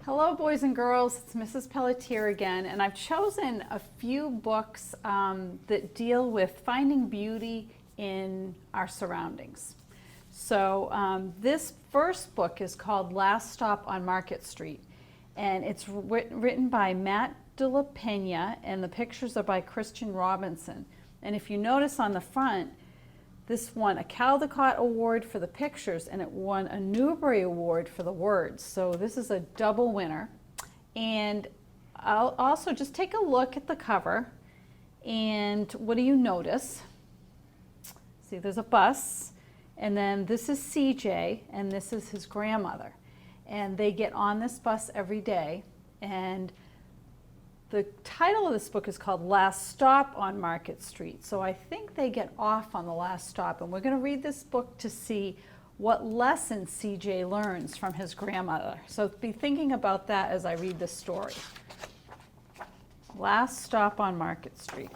Hello, boys and girls. It's Mrs. Pelletier again, and I've chosen a few books that deal with finding beauty in our surroundings. So this first book is called Last Stop on Market Street, and it's written by Matt de la Pena, and the pictures are by Christian Robinson. And if you notice on the front, this won a Caldecott Award for the pictures, and it won a Newbery Award for the words. So this is a double winner. And I'll also just take a look at the cover. And what do you notice? See, there's a bus. And then this is CJ, and this is his grandmother. And they get on this bus every day. And the title of this book is called Last Stop on Market Street. So I think they get off on the last stop. And we're going to read this book to see what lesson CJ learns from his grandmother. So be thinking about that as I read this story. Last Stop on Market Street.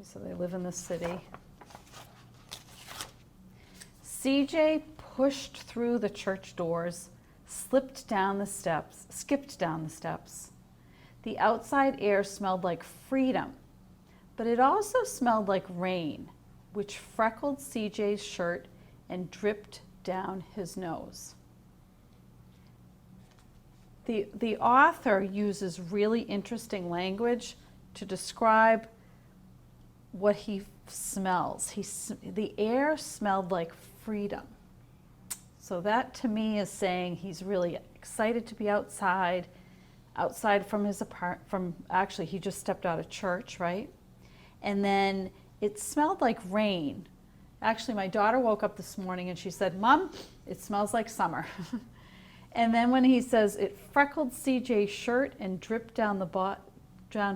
So they live in the city. CJ pushed through the church doors, skipped down the steps. The outside air smelled like freedom, but it also smelled like rain, which freckled CJ's shirt and dripped down his nose. The author uses really interesting language to describe what he smells. The air smelled like freedom. So that to me is saying he's really excited to be outside from his actually he just stepped out of church, right? And then it smelled like rain. Actually, my daughter woke up this morning and she said, "Mom, it smells like summer." And then when he says it freckled CJ's shirt and dripped down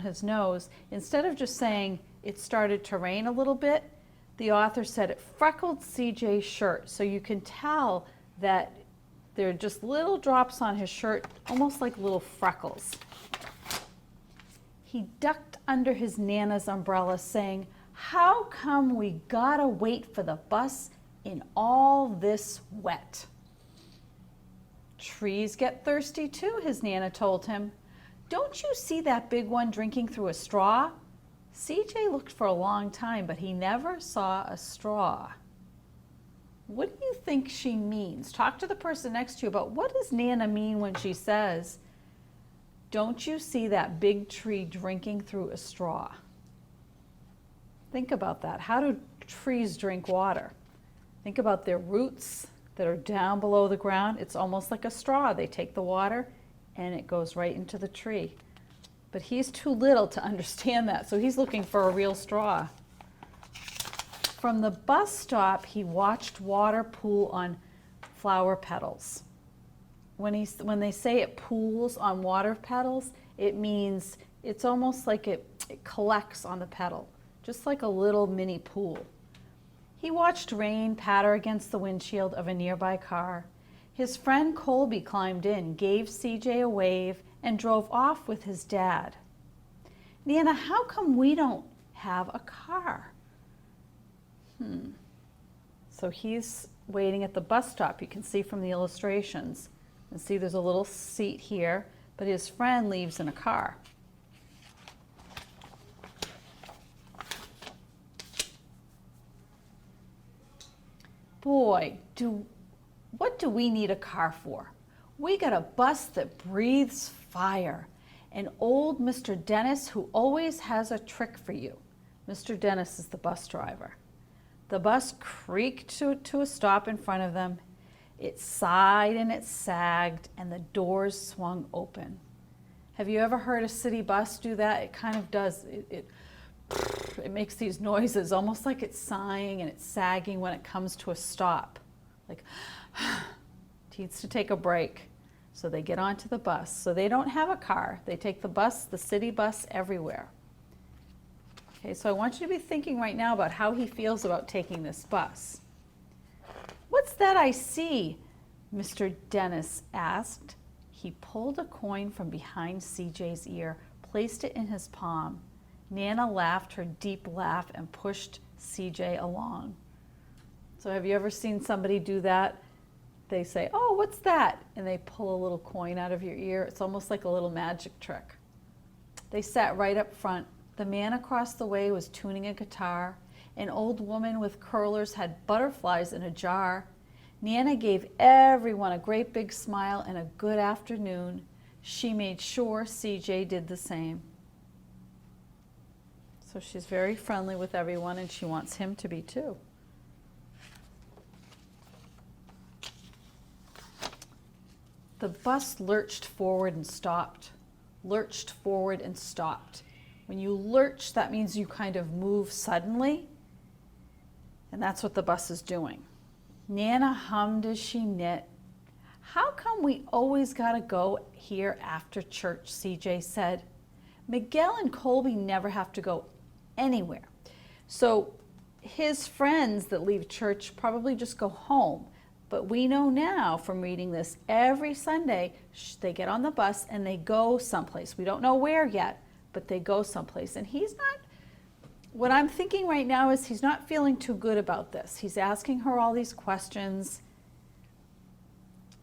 his nose, instead of just saying it started to rain a little bit, the author said it freckled CJ's shirt. So you can tell that there are just little drops on his shirt, almost like little freckles. He ducked under his Nana's umbrella, saying, "How come we gotta wait for the bus in all this wet?" "Trees get thirsty too," his Nana told him. "Don't you see that big one drinking through a straw?" CJ looked for a long time, but he never saw a straw. What do you think she means? Talk to the person next to you about what does Nana mean when she says, "Don't you see that big tree drinking through a straw?" Think about that. How do trees drink water? Think about their roots that are down below the ground. It's almost like a straw. They take the water and it goes right into the tree. But he's too little to understand that, so he's looking for a real straw. From the bus stop, he watched water pool on flower petals. When they say it pools on water petals, it means it's almost like it collects on the petal, just like a little mini pool. He watched rain patter against the windshield of a nearby car. His friend Colby climbed in, gave CJ a wave, and drove off with his dad. "Nana, how come we don't have a car?" So he's waiting at the bus stop. You can see from the illustrations. And see there's a little seat here, but his friend leaves in a car. Boy, what do we need a car for? We got a bus that breathes fire. And old Mr. Dennis, who always has a trick for you. Mr. Dennis is the bus driver. The bus creaked to a stop in front of them. It sighed and it sagged, and the doors swung open. Have you ever heard a city bus do that? It kind of does. It makes these noises, almost like it's sighing and it's sagging when it comes to a stop. Like, needs to take a break. So they get onto the bus. So they don't have a car. They take the bus, the city bus, everywhere. Okay, so I want you to be thinking right now about how he feels about taking this bus. "What's that I see?" Mr. Dennis asked. He pulled a coin from behind CJ's ear, placed it in his palm. Nana laughed her deep laugh and pushed CJ along. So have you ever seen somebody do that? they say, "Oh, what's that?" And they pull a little coin out of your ear. It's almost like a little magic trick. They sat right up front. The man across the way was tuning a guitar. An old woman with curlers had butterflies in a jar. Nana gave everyone a great big smile and a good afternoon. She made sure CJ did the same. So she's very friendly with everyone, and she wants him to be too. The bus lurched forward and stopped. Lurched forward and stopped. When you lurch, that means you kind of move suddenly, and that's what the bus is doing. Nana hummed as she knit. "How come we always gotta go here after church?" CJ said. "Miguel and Colby never have to go anywhere." So his friends that leave church probably just go home. But we know now from reading this, every Sunday they get on the bus and they go someplace. We don't know where yet, but they go someplace. And he's not, what I'm thinking right now is he's not feeling too good about this. He's asking her all these questions.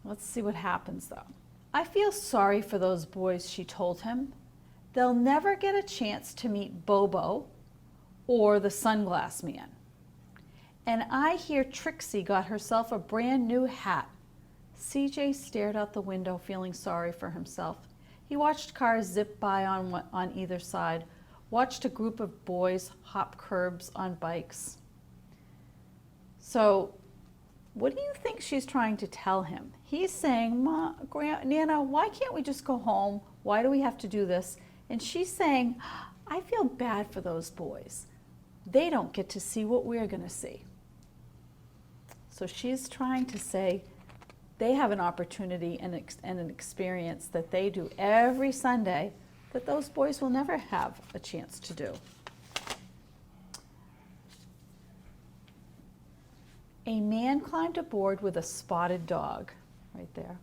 Let's see what happens though. "I feel sorry for those boys," she told him. "They'll never get a chance to meet Bobo or the sunglass man. And I hear Trixie got herself a brand new hat." CJ stared out the window, feeling sorry for himself. He watched cars zip by on either side, watched a group of boys hop curbs on bikes. So what do you think she's trying to tell him? He's saying, Nana, why can't we just go home? Why do we have to do this? And she's saying, "I feel bad for those boys. They don't get to see what we're going to see." So she's trying to say they have an opportunity and an experience that they do every Sunday that those boys will never have a chance to do. A man climbed aboard with a spotted dog, right there.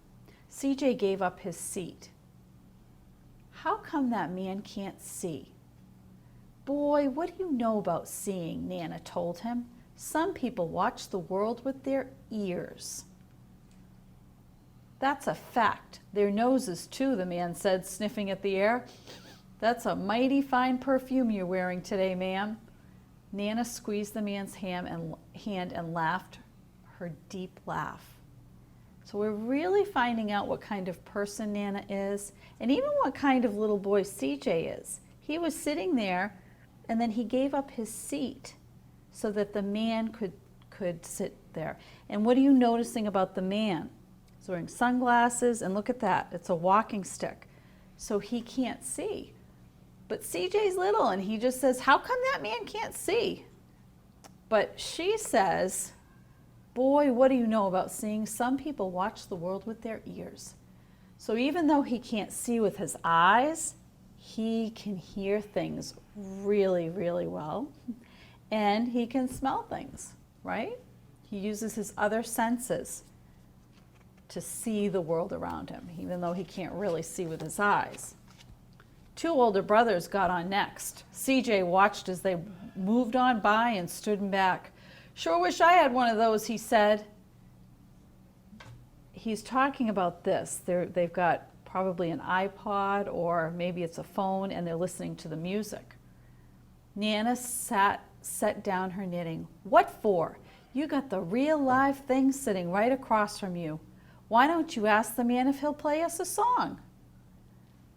CJ gave up his seat. "How come that man can't see?" "Boy, what do you know about seeing?" Nana told him. "Some people watch the world with their ears." "That's a fact. Their noses too," the man said, sniffing at the air. "That's a mighty fine perfume you're wearing today, ma'am." Nana squeezed the man's hand and laughed her deep laugh. So we're really finding out what kind of person Nana is, and even what kind of little boy CJ is. He was sitting there, and then he gave up his seat so that the man could sit there. And what are you noticing about the man? He's wearing sunglasses, and look at that. It's a walking stick. So he can't see. But CJ's little, and he just says, "How come that man can't see?" But she says, "Boy, what do you know about seeing? Some people watch the world with their ears." So even though he can't see with his eyes, he can hear things really, really well. And he can smell things, right? He uses his other senses to see the world around him, even though he can't really see with his eyes. Two older brothers got on next. CJ watched as they moved on by and stood back. "Sure wish I had one of those," he said. He's talking about this. They've got probably an iPod, or maybe it's a phone, and they're listening to the music. Nana set down her knitting. "What for? You got the real live thing sitting right across from you. Why don't you ask the man if he'll play us a song?"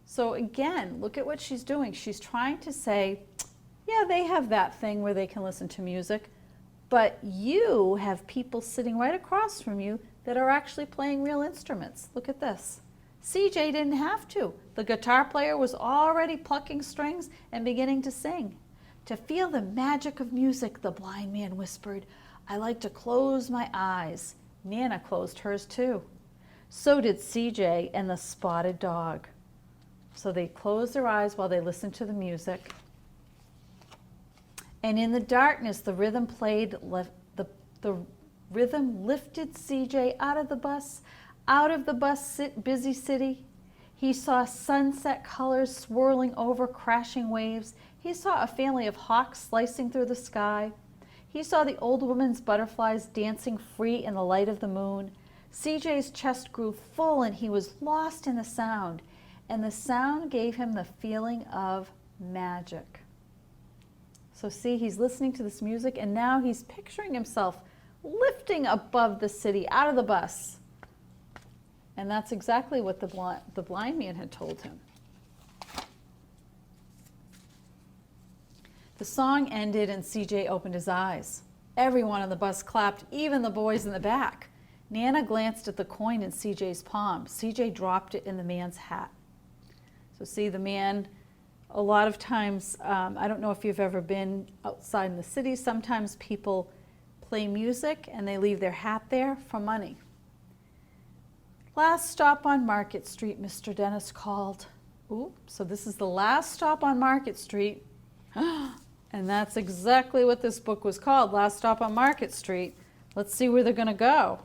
So again, look at what she's doing. She's trying to say, yeah, they have that thing where they can listen to music, but you have people sitting right across from you that are actually playing real instruments. Look at this. CJ didn't have to. The guitar player was already plucking strings and beginning to sing. "To feel the magic of music," the blind man whispered, "I like to close my eyes." Nana closed hers too. So did CJ and the spotted dog. So they closed their eyes while they listened to the music. And in the darkness, the rhythm played, the rhythm lifted CJ out of the bus busy city. He saw sunset colors swirling over crashing waves. He saw a family of hawks slicing through the sky. He saw the old woman's butterflies dancing free in the light of the moon. CJ's chest grew full and he was lost in the sound, and the sound gave him the feeling of magic. So see, he's listening to this music and now he's picturing himself lifting above the city out of the bus. And that's exactly what the blind man had told him. The song ended and CJ opened his eyes. Everyone on the bus clapped, even the boys in the back. Nana glanced at the coin in CJ's palm. CJ dropped it in the man's hat. So see, the man, a lot of times, I don't know if you've ever been outside in the city, sometimes people play music and they leave their hat there for money. Last stop on Market Street, Mr. Dennis called. Ooh, so this is the last stop on Market Street. And that's exactly what this book was called, Last Stop on Market Street. Let's see where they're going to go.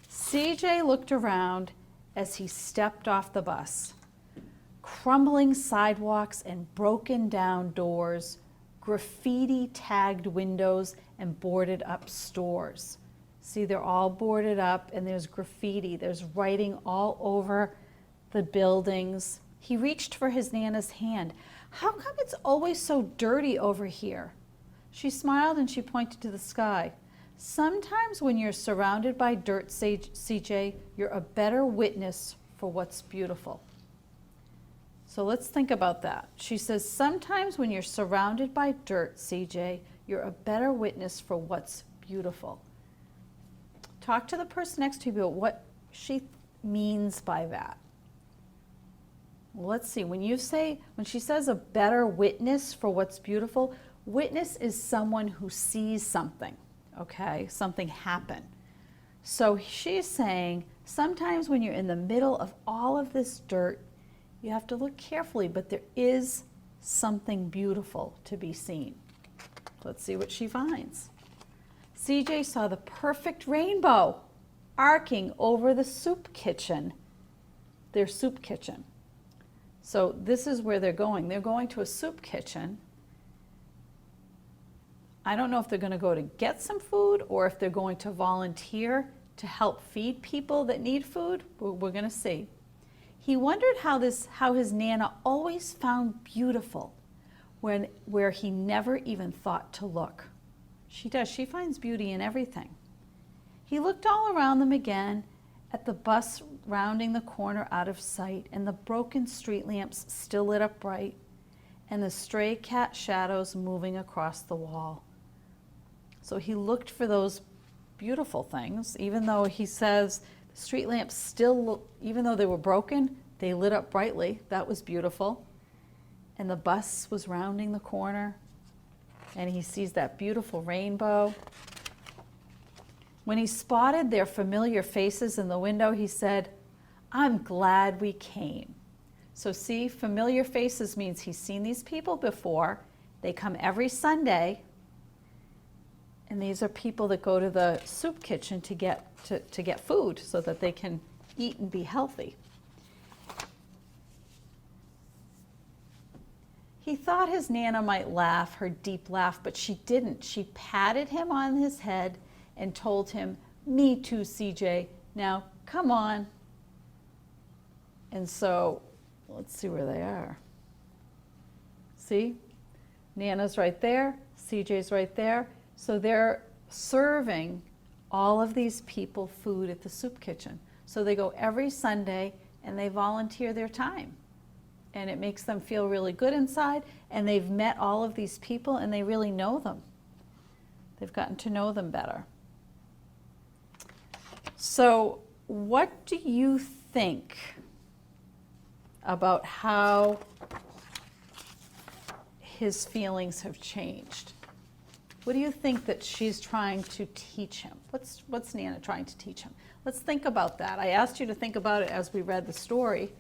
CJ looked around as he stepped off the bus. Crumbling sidewalks and broken down doors, graffiti tagged windows and boarded up stores. See, they're all boarded up and there's graffiti. There's writing all over the buildings. He reached for his Nana's hand. How come it's always so dirty over here? She smiled and she pointed to the sky. Sometimes when you're surrounded by dirt, CJ, you're a better witness for what's beautiful. So let's think about that. She says, sometimes when you're surrounded by dirt, CJ, you're a better witness for what's beautiful. Talk to the person next to you about what she means by that. Well, let's see, when she says a better witness for what's beautiful, witness is someone who sees something, okay, something happen. So she's saying, sometimes when you're in the middle of all of this dirt, you have to look carefully, but there is something beautiful to be seen. Let's see what she finds. CJ saw the perfect rainbow arcing over the soup kitchen, their soup kitchen. So this is where they're going. They're going to a soup kitchen. I don't know if they're going to go to get some food or if they're going to volunteer to help feed people that need food. We're going to see. He wondered how his Nana always found beautiful where he never even thought to look. She does. She finds beauty in everything. He looked all around them again at the bus rounding the corner out of sight and the broken street lamps still lit up bright and the stray cat shadows moving across the wall. So he looked for those beautiful things, even though he says the street lamps still, even though they were broken, they lit up brightly. That was beautiful. And the bus was rounding the corner and he sees that beautiful rainbow. When he spotted their familiar faces in the window, he said, "I'm glad we came." So see, familiar faces means he's seen these people before. They come every Sunday. And these are people that go to the soup kitchen to get food so that they can eat and be healthy. He thought his Nana might laugh, her deep laugh, but she didn't. She patted him on his head and told him, "Me too, CJ. Now, come on." And so, let's see where they are. See? Nana's right there, CJ's right there. So they're serving all of these people food at the soup kitchen. So they go every Sunday and they volunteer their time. And it makes them feel really good inside, and they've met all of these people and they really know them. They've gotten to know them better. So what do you think about how his feelings have changed? What do you think that she's trying to teach him? What's Nana trying to teach him? Let's think about that. I asked you to think about it as we read the story.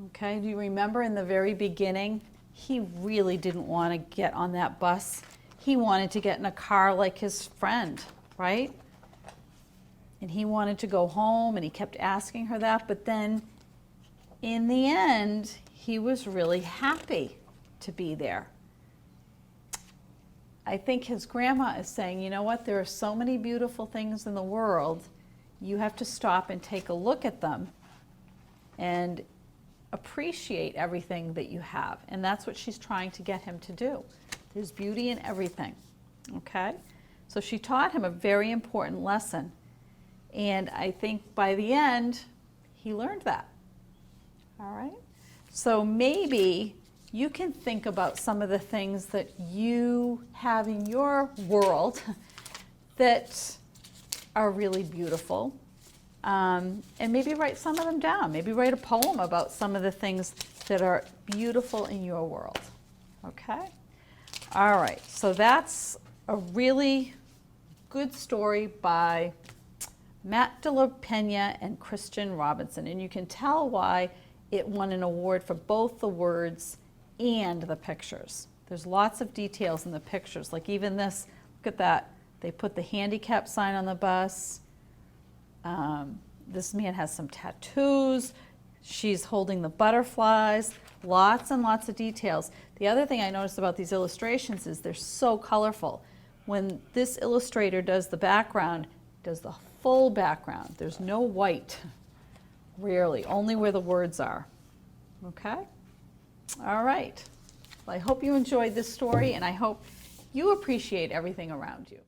Okay, do you remember in the very beginning, he really didn't want to get on that bus. He wanted to get in a car like his friend, right? And he wanted to go home and he kept asking her that, but then in the end, he was really happy to be there. I think his grandma is saying, you know what, there are so many beautiful things in the world, you have to stop and take a look at them and appreciate everything that you have. And that's what she's trying to get him to do. There's beauty in everything, okay? So she taught him a very important lesson. And I think by the end, he learned that, all right? So maybe you can think about some of the things that you have in your world that are really beautiful. And maybe write some of them down. Maybe write a poem about some of the things that are beautiful in your world. Okay? All right, so that's a really good story by Matt de la Pena and Christian Robinson. And you can tell why it won an award for both the words and the pictures. There's lots of details in the pictures, like even this, look at that. They put the handicap sign on the bus. This man has some tattoos. She's holding the butterflies. Lots and lots of details. The other thing I noticed about these illustrations is they're so colorful. When this illustrator does the background, does the full background. There's no white, rarely, only where the words are. Okay? All right. Well, I hope you enjoyed this story, and I hope you appreciate everything around you.